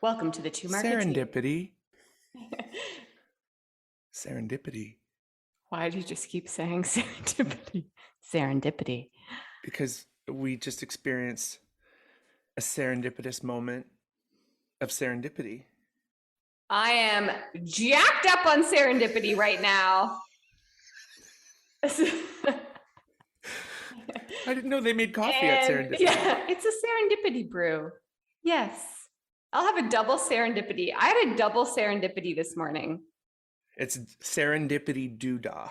Welcome to the Two Marketeers. Serendipity. Serendipity. Why do you just keep saying serendipity? Serendipity. Because we just experienced a serendipitous moment of serendipity. I am jacked up on serendipity right now. I didn't know they made coffee at Serendipity. Yeah, it's a serendipity brew. Yes. I'll have a double serendipity. I had a double serendipity this morning. It's Serendipity Doodah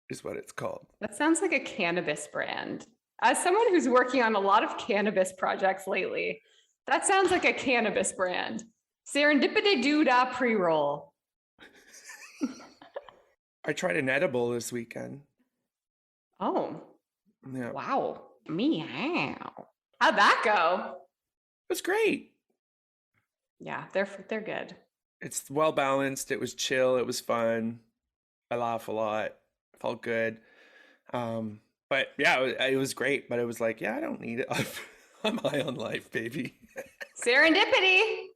is what it's called. That sounds like a cannabis brand. As someone who's working on a lot of cannabis projects lately, that sounds like a cannabis brand. Serendipity Doodah pre-roll. I tried an edible this weekend. Oh. Yeah. Wow. Meow. How'd that go? It was great. Yeah, they're good. It's well balanced. It was chill. It was fun. I laugh a lot. Felt good. But yeah, it was great. But it was like, yeah, I don't need it. I'm high on life, baby. Serendipity.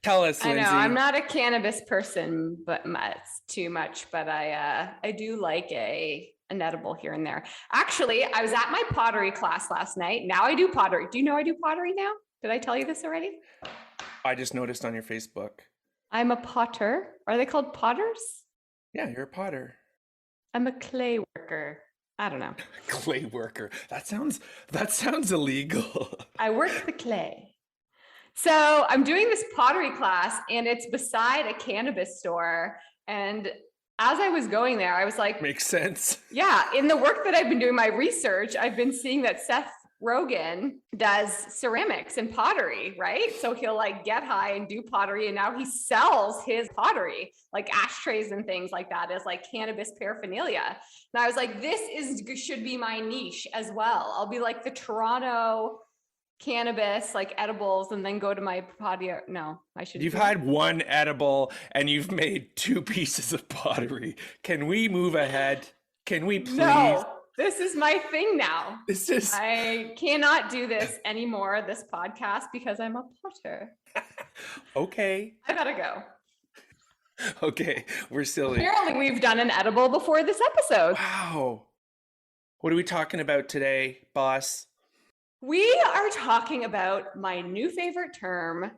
Tell us, Lindsay. I know I'm not a cannabis person, but it's too much. But I do like an edible here and there. Actually, I was at my pottery class last night. Now I do pottery. Do you know I do pottery now? Did I tell you this already? I just noticed on your Facebook. I'm a potter. Are they called potters? Yeah, you're a potter. I'm a clay worker. I don't know. Clay worker. That sounds illegal. I work the clay. So I'm doing this pottery class and it's beside a cannabis store. And as I was going there, I was like, makes sense. Yeah. In the work that I've been doing my research, I've been seeing that Seth Rogen does ceramics and pottery, right? So he'll like get high and do pottery. And now he sells his pottery, like ashtrays and things like that, as like cannabis paraphernalia. And I was like, should be my niche as well. I'll be like the Toronto cannabis, like edibles, and then go to my patio. No, I should. You've had one edible and you've made 2 pieces of pottery. Can we move ahead? Can we please? No. This is my thing now. I cannot do this anymore, this podcast, because I'm a potter. Okay. I gotta go. Okay, we're silly. Apparently we've done an edible before this episode. Wow. What are we talking about today, boss? We are talking about my new favorite term,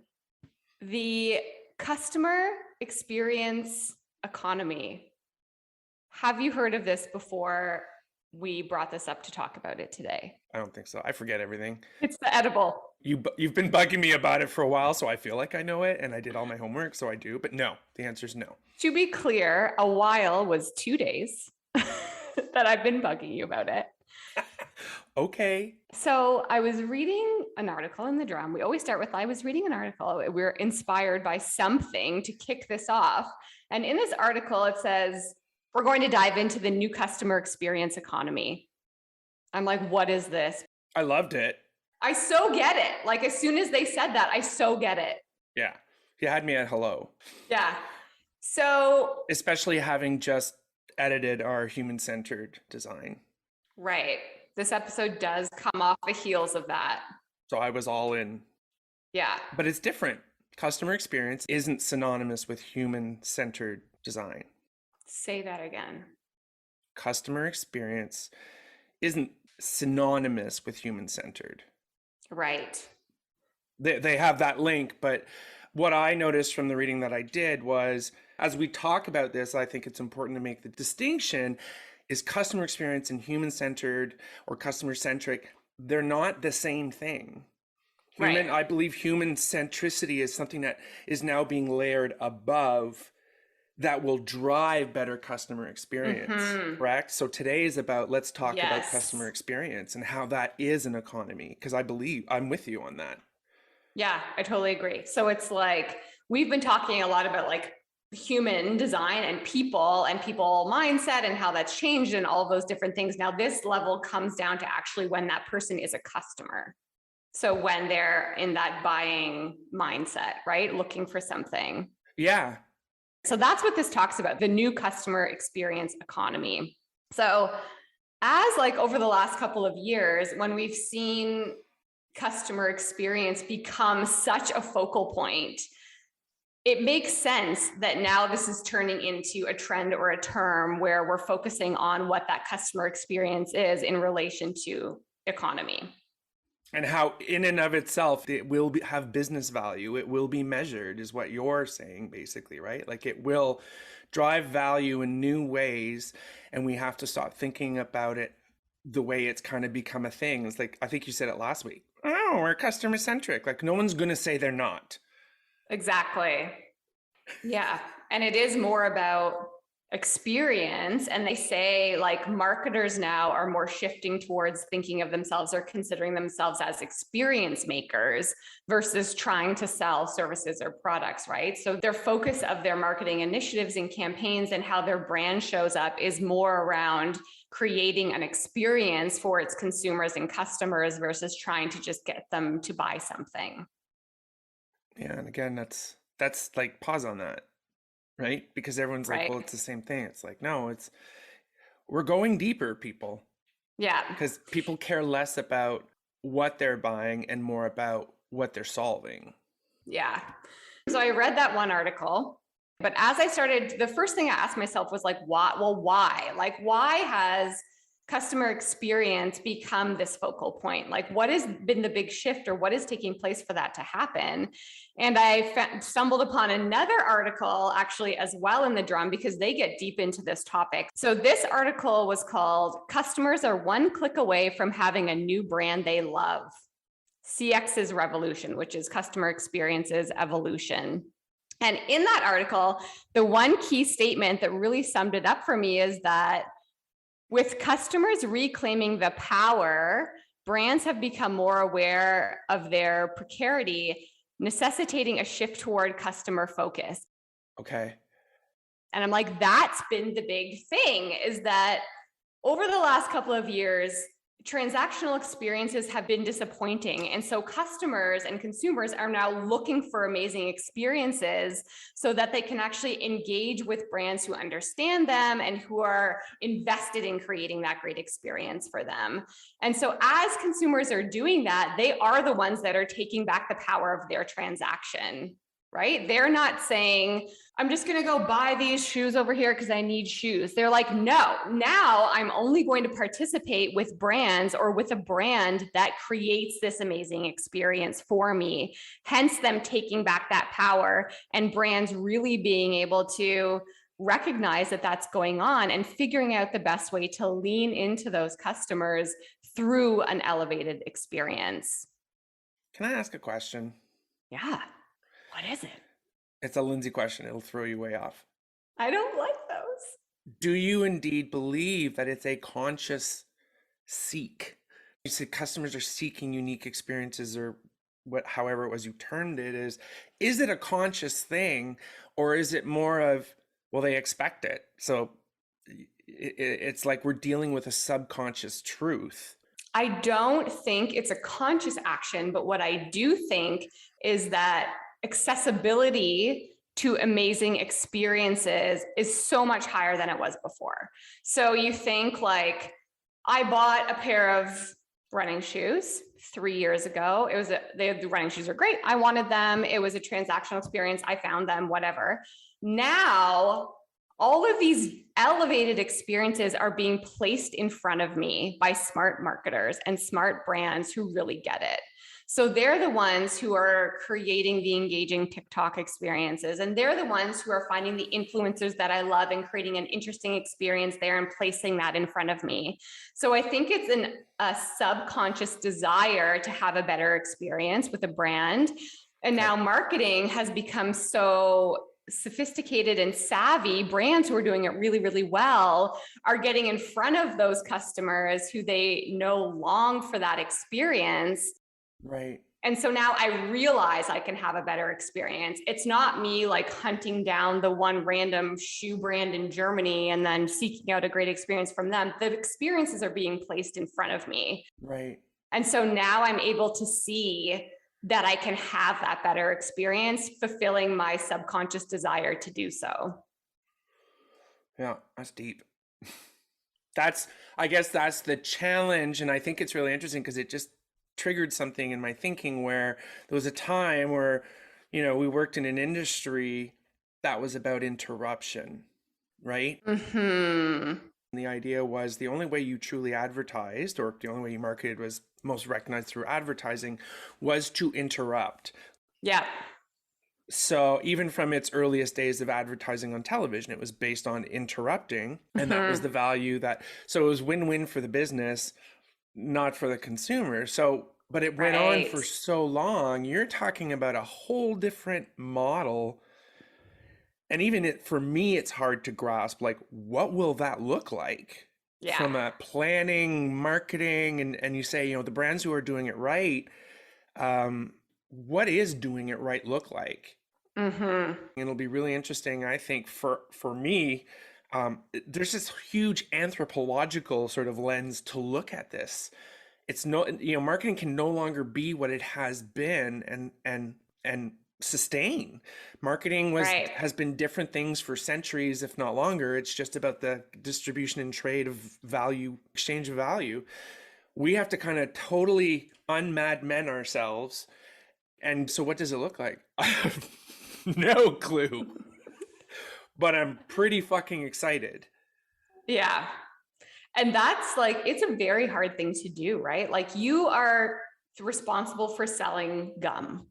the customer experience economy. Have you heard of this before? We brought this up to talk about it today. I don't think so. I forget everything. It's the edible. You've been bugging me about it for a while, so I feel like I know it, and I did all my homework, so I do. But no, the answer is no. To be clear, a while was 2 days that I've been bugging you about it. Okay. So I was reading an article in the Drum. We always start with, I was reading an article. We're inspired by something to kick this off. And in this article, it says, we're going to dive into the new customer experience economy. I'm like, what is this? I loved it. I so get it. Like, as soon as they said that, I so get it. Yeah. You had me at hello. Yeah. So. Especially having just edited our human-centered design. Right. This episode does come off the heels of that. So I was all in. Yeah. But it's different. Customer experience isn't synonymous with human-centered design. Say that again. Customer experience isn't synonymous with human-centered. Right. They have that link, but what I noticed from the reading that I did was, as we talk about this, I think it's important to make the distinction, is customer experience and human-centered or customer-centric, they're not the same thing. Right. I believe human centricity is something that is now being layered above that will drive better customer experience, correct? So today is about, let's talk about customer experience and how that is an economy, because I believe I'm with you on that. Yeah, I totally agree. So it's like, we've been talking a lot about like human design and people mindset and how that's changed and all of those different things. Now this level comes down to actually when that person is a customer. So when they're in that buying mindset, right? Looking for something. Yeah. So that's what this talks about, the new customer experience economy. So as like over the last couple of years, when we've seen customer experience become such a focal point, it makes sense that now this is turning into a trend or a term where we're focusing on what that customer experience is in relation to economy. And how in and of itself, it will have business value. It will be measured is what you're saying, basically, right? Like it will drive value in new ways. And we have to stop thinking about it the way it's kind of become a thing. It's like, I think you said it last week. Oh, we're customer centric. Like no one's going to say they're not. Exactly. Yeah. And it is more about experience. And they say like marketers now are more shifting towards thinking of themselves or considering themselves as experience makers versus trying to sell services or products, right? So their focus of their marketing initiatives and campaigns and how their brand shows up is more around creating an experience for its consumers and customers versus trying to just get them to buy something. Yeah. And again, that's like pause on that, right? Because everyone's like, Right. well, it's the same thing. It's like, no, we're going deeper, people. Yeah. Because people care less about what they're buying and more about what they're solving. Yeah. So I read that one article, but as I started, the first thing I asked myself was like, why? Well, why? Like, why has customer experience become this focal point? Like, what has been the big shift or what is taking place for that to happen? And I stumbled upon another article actually as well in the drum because they get deep into this topic. So this article was called "Customers Are One Click Away from Having a New Brand They Love. CX's Revolution," which is customer experience's evolution. And in that article, the one key statement that really summed it up for me is that with customers reclaiming the power, brands have become more aware of their precarity, necessitating a shift toward customer focus. Okay. And I'm like, that's been the big thing, is that over the last couple of years, transactional experiences have been disappointing. And so customers and consumers are now looking for amazing experiences so that they can actually engage with brands who understand them and who are invested in creating that great experience for them. And so as consumers are doing that, they are the ones that are taking back the power of their transaction. Right? They're not saying, I'm just going to go buy these shoes over here because I need shoes. They're like, no, now I'm only going to participate with brands or with a brand that creates this amazing experience for me. Hence them taking back that power and brands really being able to recognize that that's going on and figuring out the best way to lean into those customers through an elevated experience. Can I ask a question? Yeah. What is it? It's a Lindsay question. It'll throw you way off. I don't like those. Do you indeed believe that it's a conscious seek? You said customers are seeking unique experiences or however it was you termed it is it a conscious thing or is it more of, well, they expect it. So it's like we're dealing with a subconscious truth. I don't think it's a conscious action, but what I do think is that accessibility to amazing experiences is so much higher than it was before. So you think like, I bought a pair of running shoes 3 years ago. The running shoes are great. I wanted them. It was a transactional experience. I found them, whatever. Now, all of these elevated experiences are being placed in front of me by smart marketers and smart brands who really get it. So they're the ones who are creating the engaging TikTok experiences. And they're the ones who are finding the influencers that I love and creating an interesting experience there and placing that in front of me. So I think it's a subconscious desire to have a better experience with a brand. And now marketing has become so sophisticated and savvy. Brands who are doing it really, really well are getting in front of those customers who they know long for that experience. Right. And so now I realize I can have a better experience. It's not me like hunting down the one random shoe brand in Germany and then seeking out a great experience from them. The experiences are being placed in front of me. Right. And so now I'm able to see that I can have that better experience, fulfilling my subconscious desire to do so. Yeah, that's deep. I guess that's the challenge. And I think it's really interesting because triggered something in my thinking where there was a time where, we worked in an industry that was about interruption, right? Mm-hmm. And the idea was the only way you truly advertised, or the only way you marketed, was most recognized through advertising, was to interrupt. Yeah. So even from its earliest days of advertising on television, it was based on interrupting. And that was the value so it was win-win for the business, not for the consumer. So, but it went on for so long. You're talking about a whole different model. And even for me, it's hard to grasp, like, what will that look like from a planning, marketing, and you say, the brands who are doing it right, what is doing it right look like? Mm-hmm. It'll be really interesting, I think, for me. There's this huge anthropological sort of lens to look at this. It's marketing can no longer be what it has been and sustain. Marketing has been different things for centuries, if not longer. It's just about the distribution and trade of value, exchange of value. We have to kind of totally unmad men ourselves. And so what does it look like? I have no clue. But I'm pretty fucking excited. Yeah. And that's like, it's a very hard thing to do, right? Like, you are responsible for selling gum,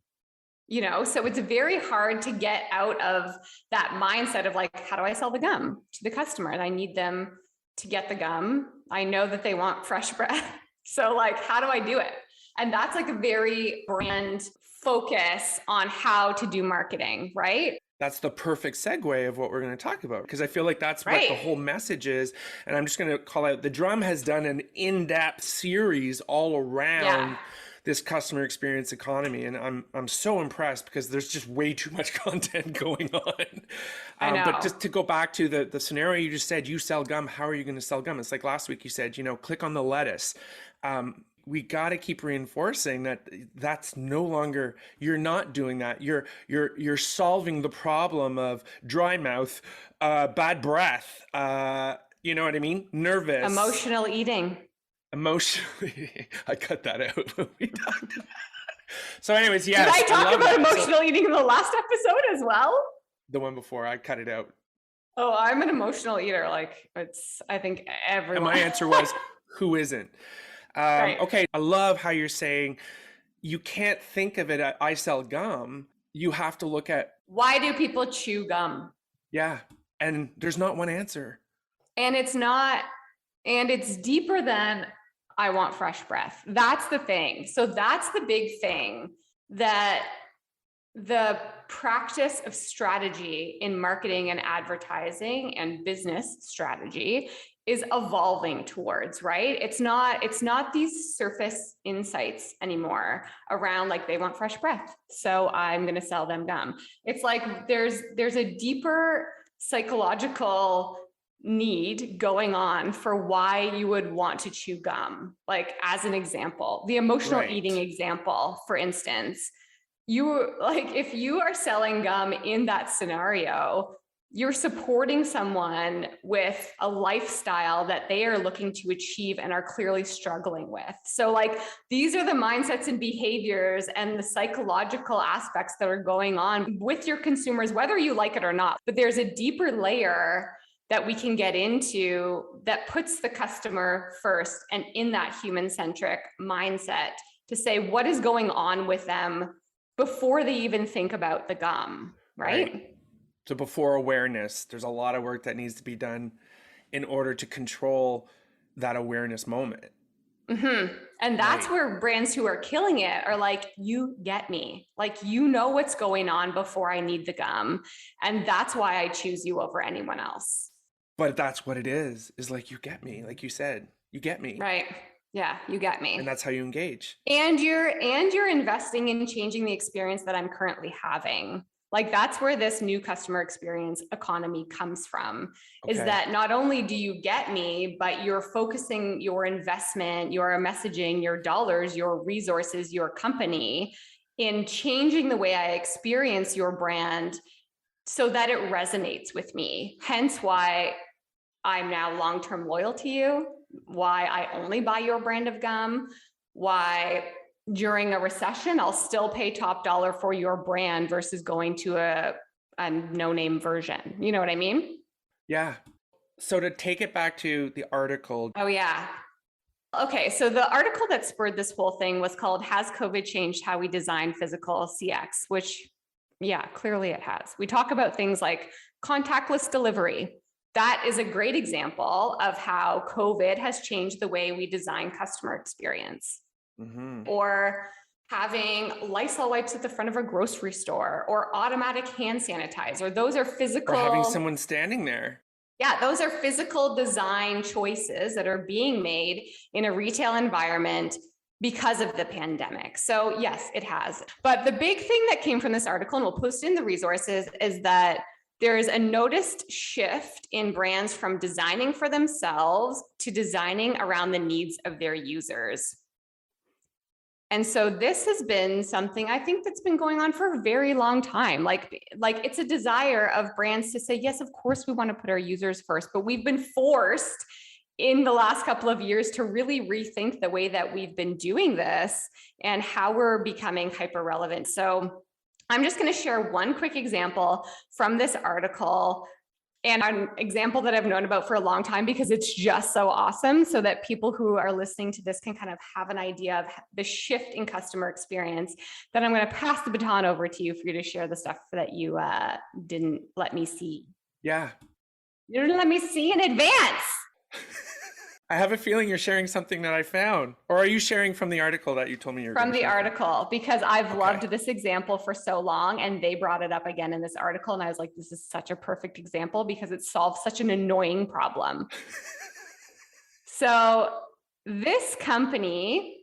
so it's very hard to get out of that mindset of like, how do I sell the gum to the customer? And I need them to get the gum. I know that they want fresh breath. So like, how do I do it? And that's like a very brand focus on how to do marketing, right? That's the perfect segue of what we're going to talk about, because I feel like that's what the whole message is. And I'm just going to call out, The Drum has done an in-depth series all around this customer experience economy. And I'm so impressed because there's just way too much content going on. I know. But just to go back to the scenario you just said, you sell gum. How are you going to sell gum? It's like last week you said, click on the lettuce. We got to keep reinforcing that that's no longer, you're not doing that. You're solving the problem of dry mouth, bad breath, you know what I mean? Nervous. Emotional eating. Emotionally, I cut that out when we talked about it. So anyways, yes. Did I talk about emotional eating in the last episode as well? The one before, I cut it out. Oh, I'm an emotional eater. Like, I think everyone. And my answer was, who isn't? Right. Okay, I love how you're saying you can't think of it, I sell gum. You have to look at, why do people chew gum? Yeah. And there's not one answer. And it's deeper than I want fresh breath. That's the thing. So that's the big thing, that the practice of strategy in marketing and advertising and business strategy is evolving towards, right? It's not these surface insights anymore around like, they want fresh breath, so I'm going to sell them gum. It's like there's a deeper psychological need going on for why you would want to chew gum. Like, as an example, the emotional eating example, for instance, if you are selling gum in that scenario, you're supporting someone with a lifestyle that they are looking to achieve and are clearly struggling with. So like, these are the mindsets and behaviors and the psychological aspects that are going on with your consumers, whether you like it or not. But there's a deeper layer that we can get into that puts the customer first and in that human-centric mindset to say, what is going on with them before they even think about the gum, right? So before awareness, there's a lot of work that needs to be done in order to control that awareness moment. Mm-hmm. And that's where brands who are killing it are like, you get me. Like, what's going on before I need the gum. And that's why I choose you over anyone else. But that's what it is like, you get me. Like you said, you get me. Right. Yeah, you get me. And that's how you engage. And you're investing in changing the experience that I'm currently having. Like, that's where this new customer experience economy comes from, is that not only do you get me, but you're focusing your investment, your messaging, your dollars, your resources, your company in changing the way I experience your brand so that it resonates with me. Hence why I'm now long-term loyal to you, why I only buy your brand of gum, why during a recession, I'll still pay top dollar for your brand versus going to a no-name version. You know what I mean? Yeah. So to take it back to the article. Oh, yeah. Okay, so the article that spurred this whole thing was called "Has COVID Changed How We Design Physical CX?" Which, yeah, clearly it has. We talk about things like contactless delivery. That is a great example of how COVID has changed the way we design customer experience. Mm-hmm. Or having Lysol wipes at the front of a grocery store, or automatic hand sanitizer. Those are physical. Or having someone standing there. Yeah, those are physical design choices that are being made in a retail environment because of the pandemic. So yes, it has. But the big thing that came from this article, and we'll post in the resources, is that there is a noticed shift in brands from designing for themselves to designing around the needs of their users. And so this has been something I think that's been going on for a very long time. Like it's a desire of brands to say, yes, of course we want to put our users first, but we've been forced in the last couple of years to really rethink the way that we've been doing this and how we're becoming hyper relevant. So I'm just going to share one quick example from this article, and an example that I've known about for a long time because it's just so awesome, so that people who are listening to this can kind of have an idea of the shift in customer experience. Then I'm going to pass the baton over to you for you to share the stuff that you didn't let me see. Yeah. You didn't let me see in advance. I have a feeling you're sharing something that I found. Or are you sharing from the article that you told me you were From the article, because I've loved Okay. this example for so long, and they brought it up again in this article. And I was like, this is such a perfect example because it solves such an annoying problem. So this company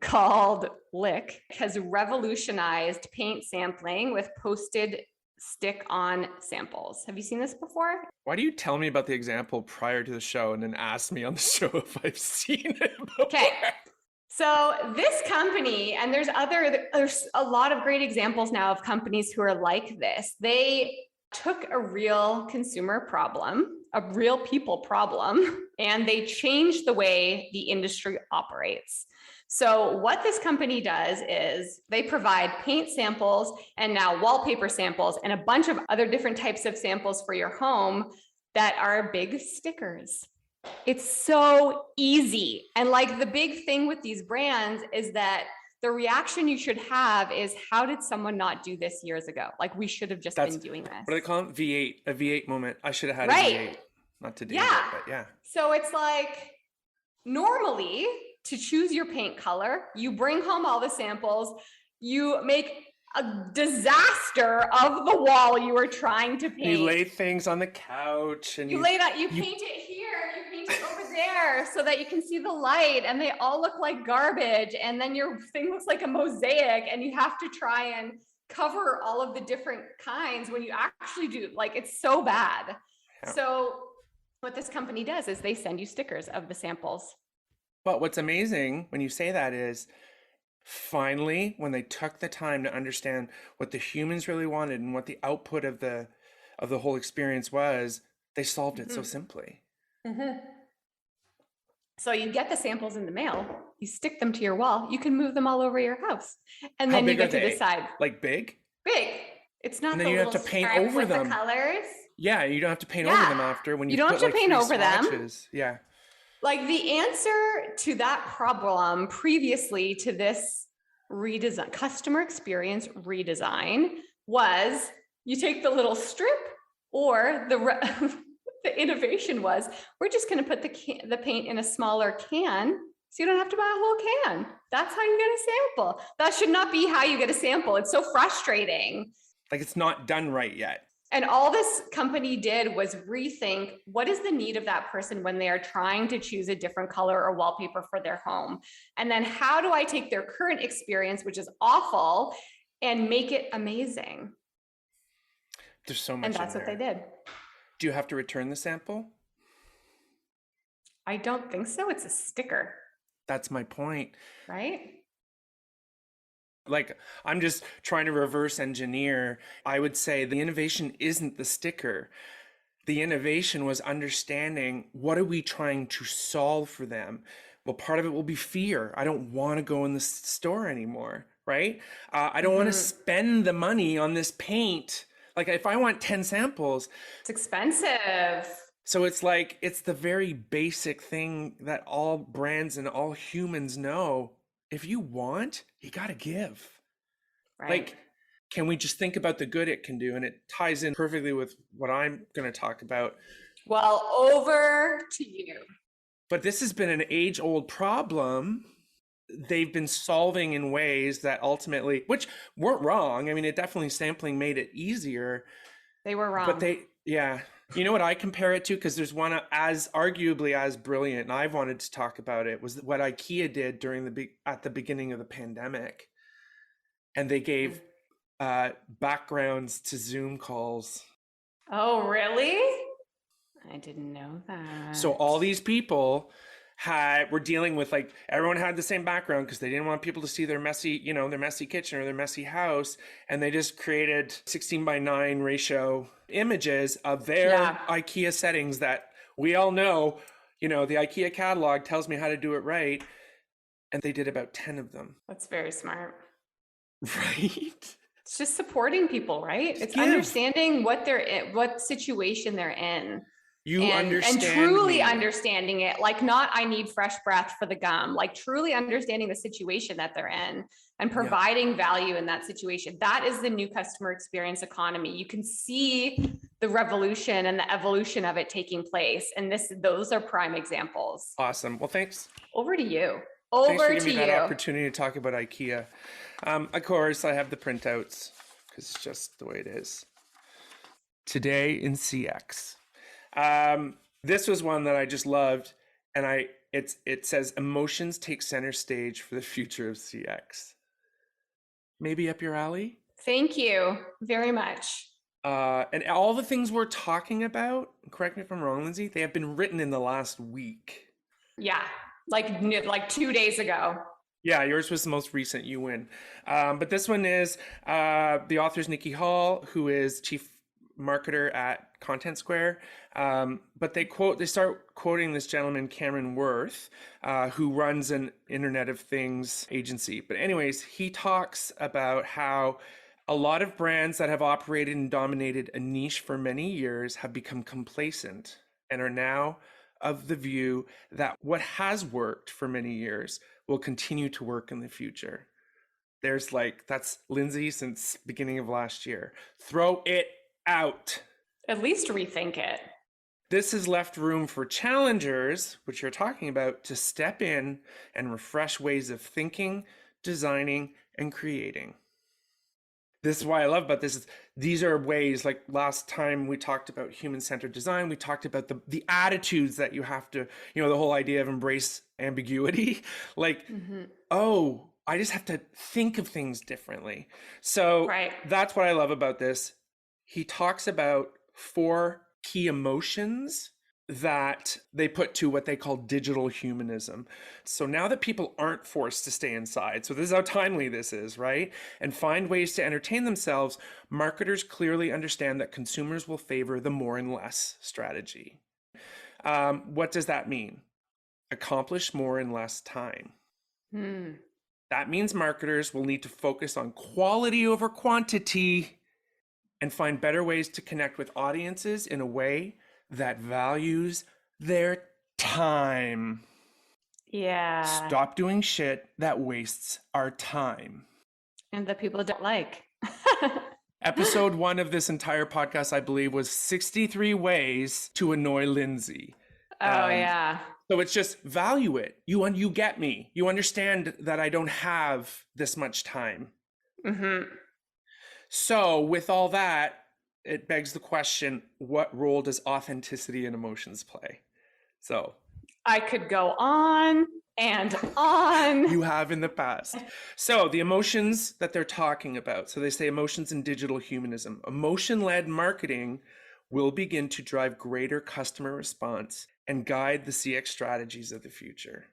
called Lick has revolutionized paint sampling with posted stick-on samples. Have you seen this before? Why do you tell me about the example prior to the show and then ask me on the show if I've seen it before? Okay. So this company, and there's a lot of great examples now of companies who are like this. They took a real consumer problem, a real people problem, and they changed the way the industry operates. So what this company does is they provide paint samples and now wallpaper samples and a bunch of other different types of samples for your home that are big stickers. It's so easy. And like the big thing with these brands is that the reaction you should have is, how did someone not do this years ago? Like we should have just been doing this. What do they call it? V8, a V8 moment. I should have had Right. a V8. Not to do Yeah. that, but yeah. So it's like, normally to choose your paint color, you bring home all the samples, you make a disaster of the wall you were trying to paint. You lay things on the couch and you paint it here, you paint it over there so that you can see the light, and they all look like garbage, and then your thing looks like a mosaic, and you have to try and cover all of the different kinds when you actually do. Like, it's so bad. Yeah. So what this company does is they send you stickers of the samples. But what's amazing when you say that is, finally, when they took the time to understand what the humans really wanted and what the output of the whole experience was, they solved it so simply. Mm-hmm. So you get the samples in the mail, you stick them to your wall, you can move them all over your house, and then you get to decide. Like big? Big. It's not. And then you have to paint over them. The colors. Yeah, you don't have to paint over them after when you don't have to paint over them. Yeah. Like the answer to that problem previously to this redesign, customer experience redesign, was you take the little strip, or the innovation was, we're just going to put the paint in a smaller can, so you don't have to buy a whole can. That's how you get a sample. That should not be how you get a sample. It's so frustrating. Like, it's not done right yet. And all this company did was rethink, what is the need of that person when they are trying to choose a different color or wallpaper for their home? And then how do I take their current experience, which is awful, and make it amazing? There's so much. And that's what they did. Do you have to return the sample? I don't think so. It's a sticker. That's my point. Right? Like, I'm just trying to reverse engineer. I would say the innovation isn't the sticker. The innovation was understanding, what are we trying to solve for them? Well, part of it will be fear. I don't want to go in the store anymore, right? I don't want to spend the money on this paint. Like if I want 10 samples, It's expensive. so it's like, it's the very basic thing that all brands and all humans know. If you want, you got to give. Right. Like, can we just think about the good it can do? And it ties in perfectly with what I'm going to talk about. Well, over to you. But this has been an age-old problem they've been solving in ways that ultimately, which weren't wrong. I mean, it definitely sampling made it easier. They were wrong. But you know what I compare it to? Because there's one as arguably as brilliant, and I've wanted to talk about it, was what IKEA did at the beginning of the pandemic. And they gave backgrounds to Zoom calls. Oh, really? I didn't know that. So all these people were dealing with, like, everyone had the same background because they didn't want people to see their messy kitchen or their messy house. And they just created 16:9 ratio images of their IKEA settings that we all know, the IKEA catalog tells me how to do it right. And they did about 10 of them. That's very smart. Right? It's just supporting people, right? It's understanding what situation they're in. And truly understanding it, like not I need fresh breath for the gum, like truly understanding the situation that they're in and providing value in that situation. That is the new customer experience economy. You can see the revolution and the evolution of it taking place. And those are prime examples. Awesome. Well, thanks. Over to you. Thanks for giving me that opportunity to talk about IKEA. Of course, I have the printouts because it's just the way it is. Today in CX. This was one that I just loved, and it says emotions take center stage for the future of CX. Maybe up your alley? Thank you very much. And all the things we're talking about, correct me if I'm wrong, Lindsay, they have been written in the last week. Yeah, like 2 days ago. Yeah, yours was the most recent. You win. But this one is the author's Nikki Hall, who is chief marketer at Content Square. But they start quoting this gentleman, Cameron Worth, who runs an Internet of Things agency. But anyways, he talks about how a lot of brands that have operated and dominated a niche for many years have become complacent and are now of the view that what has worked for many years will continue to work in the future. That's Lindsay since beginning of last year. Throw it out. At least rethink it. This has left room for challengers, which you're talking about, to step in and refresh ways of thinking, designing, and creating. This is why I love about this. These are ways, like last time we talked about human-centered design, we talked about the attitudes that you have to, the whole idea of embrace ambiguity. Like, I just have to think of things differently. So That's what I love about this. He talks about 4 key emotions that they put to what they call digital humanism. So now that people aren't forced to stay inside, so this is how timely this is, right? And find ways to entertain themselves, marketers clearly understand that consumers will favor the more and less strategy. What does that mean? Accomplish more in less time. That means marketers will need to focus on quality over quantity and find better ways to connect with audiences in a way that values their time. Yeah. Stop doing shit that wastes our time. And that people don't like. Episode 1 of this entire podcast, I believe, was 63 ways to annoy Lindsay. Oh, yeah. So it's just value it. You get me. You understand that I don't have this much time. So with all that, it begs the question, what role does authenticity and emotions play? So I could go on and on. You have in the past. So the emotions that they're talking about. So they say emotions in digital humanism. Emotion-led marketing will begin to drive greater customer response and guide the CX strategies of the future.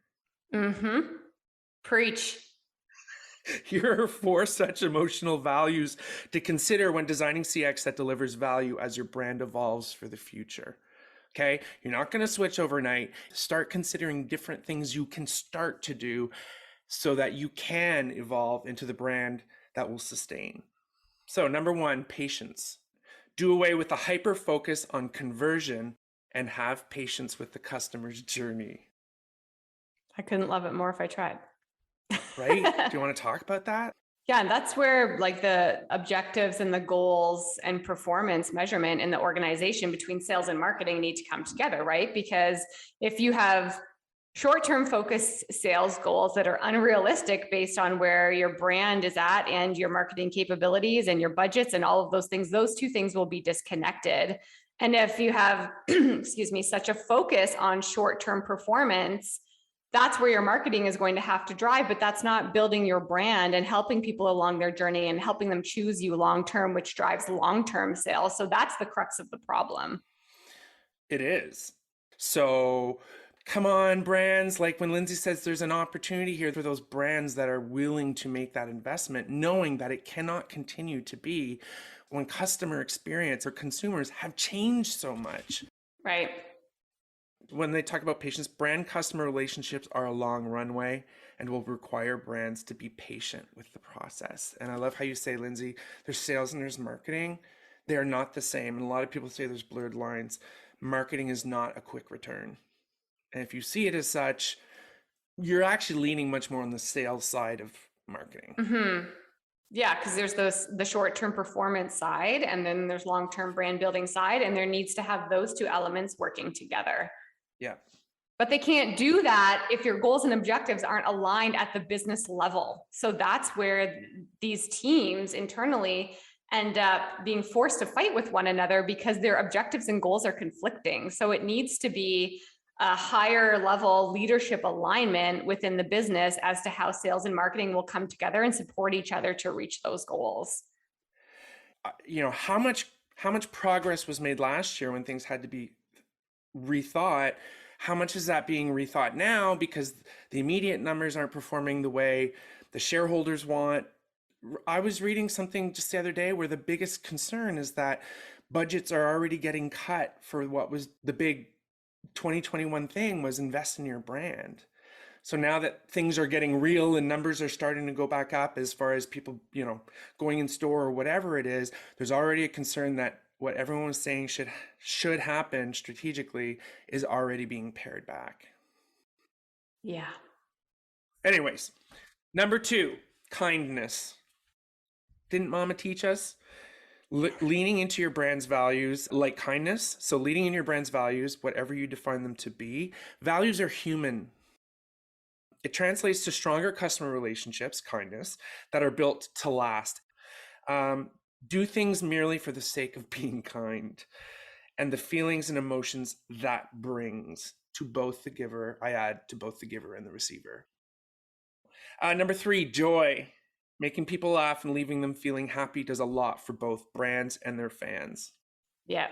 Preach. Here are 4 such emotional values to consider when designing CX that delivers value as your brand evolves for the future. Okay. You're not going to switch overnight. Start considering different things you can start to do so that you can evolve into the brand that will sustain. So, number one, patience. Do away with the hyper focus on conversion and have patience with the customer's journey. I couldn't love it more if I tried. Right? Do you want to talk about that? Yeah, and that's where like the objectives and the goals and performance measurement in the organization between sales and marketing need to come together, right? Because if you have short-term focused sales goals that are unrealistic based on where your brand is at and your marketing capabilities and your budgets and all of those things, those two things will be disconnected. And if you have, excuse me, such a focus on short-term performance, that's where your marketing is going to have to drive, but that's not building your brand and helping people along their journey and helping them choose you long-term, which drives long-term sales. So that's the crux of the problem. It is. So come on, brands. Like when Lindsay says there's an opportunity here for those brands that are willing to make that investment, knowing that it cannot continue to be when customer experience or consumers have changed so much. Right. When they talk about patience, brand customer relationships are a long runway and will require brands to be patient with the process. And I love how you say, Lindsay, there's sales and there's marketing. They are not the same. And a lot of people say there's blurred lines. Marketing is not a quick return. And if you see it as such, you're actually leaning much more on the sales side of marketing. Mm-hmm. Yeah, because there's the short-term performance side, and then there's long-term brand building side, and there needs to have those two elements working together. Yeah. But they can't do that if your goals and objectives aren't aligned at the business level. So that's where these teams internally end up being forced to fight with one another because their objectives and goals are conflicting. So it needs to be a higher level leadership alignment within the business as to how sales and marketing will come together and support each other to reach those goals. You know, how much progress was made last year when things had to be rethought? How much is that being rethought now because the immediate numbers aren't performing the way the shareholders want? I was reading something just the other day where the biggest concern is that budgets are already getting cut for what was the big 2021 thing, was invest in your brand. So now that things are getting real and numbers are starting to go back up as far as people, you know, going in store or whatever it is, there's already a concern that what everyone was saying should happen strategically is already being pared back. Yeah. Anyways, number 2, kindness. Didn't Mama teach us? Leaning into your brand's values, like kindness. So leading in your brand's values, whatever you define them to be. Values are human. It translates to stronger customer relationships, kindness, that are built to last. Do things merely for the sake of being kind, and the feelings and emotions that brings to both the giver, I add to both the giver and the receiver. Number 3, joy. Making people laugh and leaving them feeling happy does a lot for both brands and their fans. Yeah.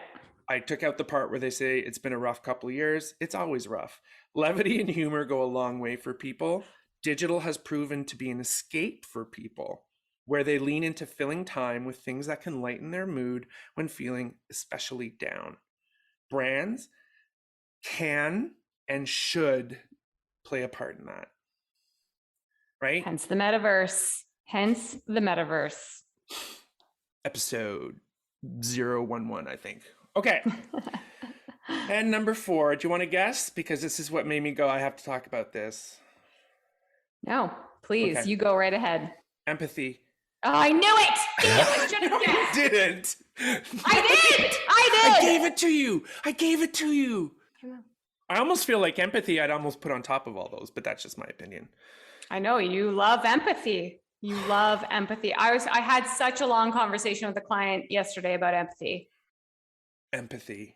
I took out the part where they say it's been a rough couple of years. It's always rough. Levity and humor go a long way for people. Digital has proven to be an escape for people, where they lean into filling time with things that can lighten their mood when feeling especially down. Brands can and should play a part in that. Right? Hence the metaverse. Episode 011, I think. Okay. And number 4, do you want to guess? Because this is what made me go, I have to talk about this. No, please, Okay. You go right ahead. Empathy. Oh, I knew it. I should have guessed. Didn't. I did. I gave it to you. I almost feel like empathy I'd almost put on top of all those, but that's just my opinion. I know you love empathy. I had such a long conversation with a client yesterday about empathy. Empathy.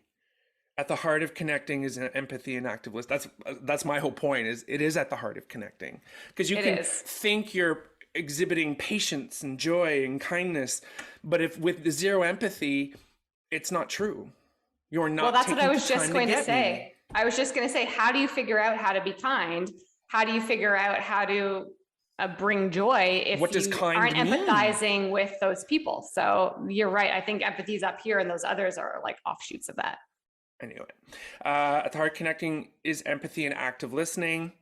At the heart of connecting is empathy and active list. That's my whole point, is it is at the heart of connecting. Because you can think you're exhibiting patience and joy and kindness, but if with the zero empathy, it's not true. You're not. Well, that's what I was just going to say. I was just going to say, how do you figure out how to be kind? How do you figure out how to bring joy if you aren't empathizing with those people? So you're right. I think empathy is up here and those others are like offshoots of that. I knew it. At the heart, connecting is empathy and active listening.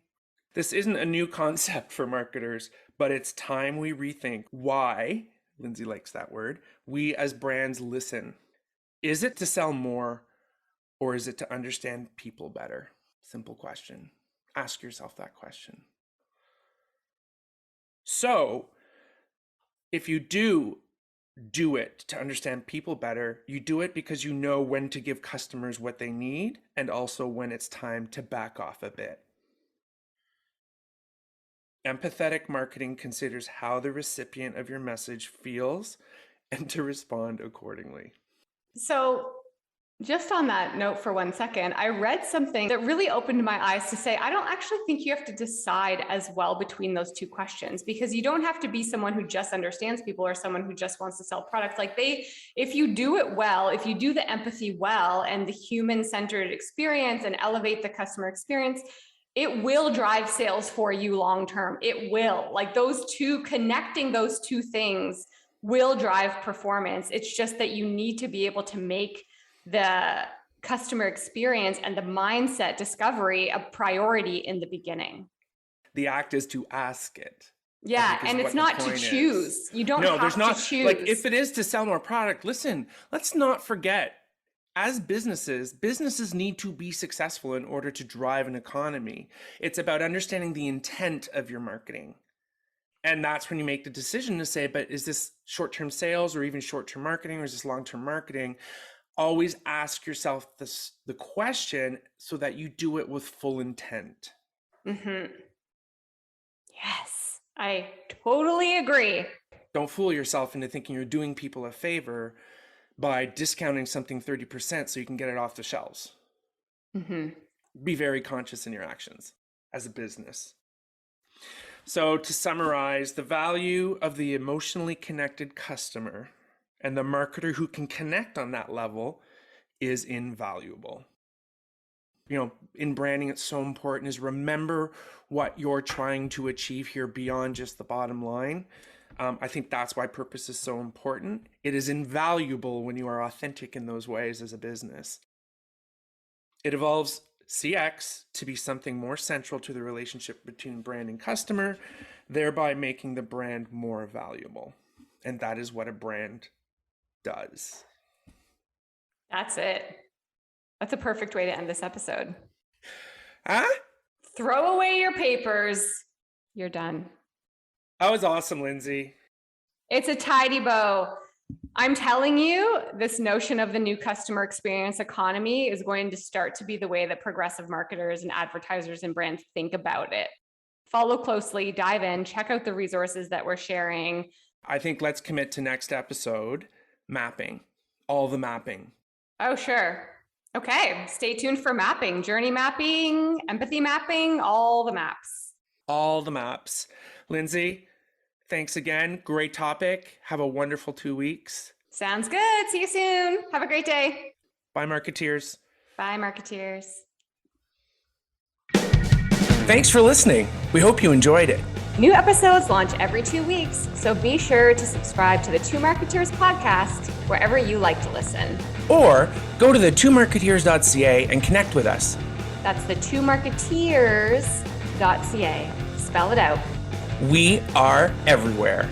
This isn't a new concept for marketers, but it's time we rethink why, Lindsay likes that word, we as brands listen. Is it to sell more, or is it to understand people better? Simple question. Ask yourself that question. So, if you do it to understand people better, you do it because you know when to give customers what they need and also when it's time to back off a bit. Empathetic marketing considers how the recipient of your message feels and to respond accordingly. So just on that note for 1 second, I read something that really opened my eyes to say, I don't actually think you have to decide as well between those two questions, because you don't have to be someone who just understands people or someone who just wants to sell products. Like if you do it well, if you do the empathy well and the human-centered experience and elevate the customer experience, it will drive sales for you long-term. It will. Like connecting those two things will drive performance. It's just that you need to be able to make the customer experience and the mindset discovery a priority in the beginning. The act is to ask it. Yeah, and it's not to choose. You don't have to choose. Like if it is to sell more product, listen, let's not forget, as businesses need to be successful in order to drive an economy. It's about understanding the intent of your marketing. And that's when you make the decision to say, but is this short-term sales or even short-term marketing, or is this long-term marketing? Always ask yourself the question so that you do it with full intent. Mm-hmm. Yes, I totally agree. Don't fool yourself into thinking you're doing people a favor by discounting something 30% so you can get it off the shelves. Mm-hmm. Be very conscious in your actions as a business. So to summarize, the value of the emotionally connected customer and the marketer who can connect on that level is invaluable. In branding, it's so important is remember what you're trying to achieve here beyond just the bottom line. I think that's why purpose is so important. It is invaluable when you are authentic in those ways as a business. It evolves CX to be something more central to the relationship between brand and customer, thereby making the brand more valuable. And that is what a brand does. That's it. That's a perfect way to end this episode. Huh? Throw away your papers. You're done. That was awesome, Lindsay. It's a tidy bow. I'm telling you, this notion of the new customer experience economy is going to start to be the way that progressive marketers and advertisers and brands think about it. Follow closely, dive in, check out the resources that we're sharing. I think let's commit to next episode, mapping, all the mapping. Oh, sure. Okay, stay tuned for mapping, journey mapping, empathy mapping, all the maps. All the maps. Lindsay, thanks again. Great topic. Have a wonderful 2 weeks. Sounds good. See you soon. Have a great day. Bye, Marketeers. Bye, Marketeers. Thanks for listening. We hope you enjoyed it. New episodes launch every 2 weeks, so be sure to subscribe to the Two Marketeers podcast wherever you like to listen. Or go to the twomarketeers.ca and connect with us. That's the twomarketeers.ca. Spell it out. We are everywhere.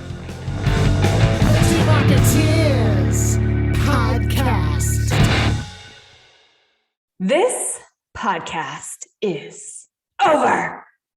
Two Marketeers podcast. This podcast is over.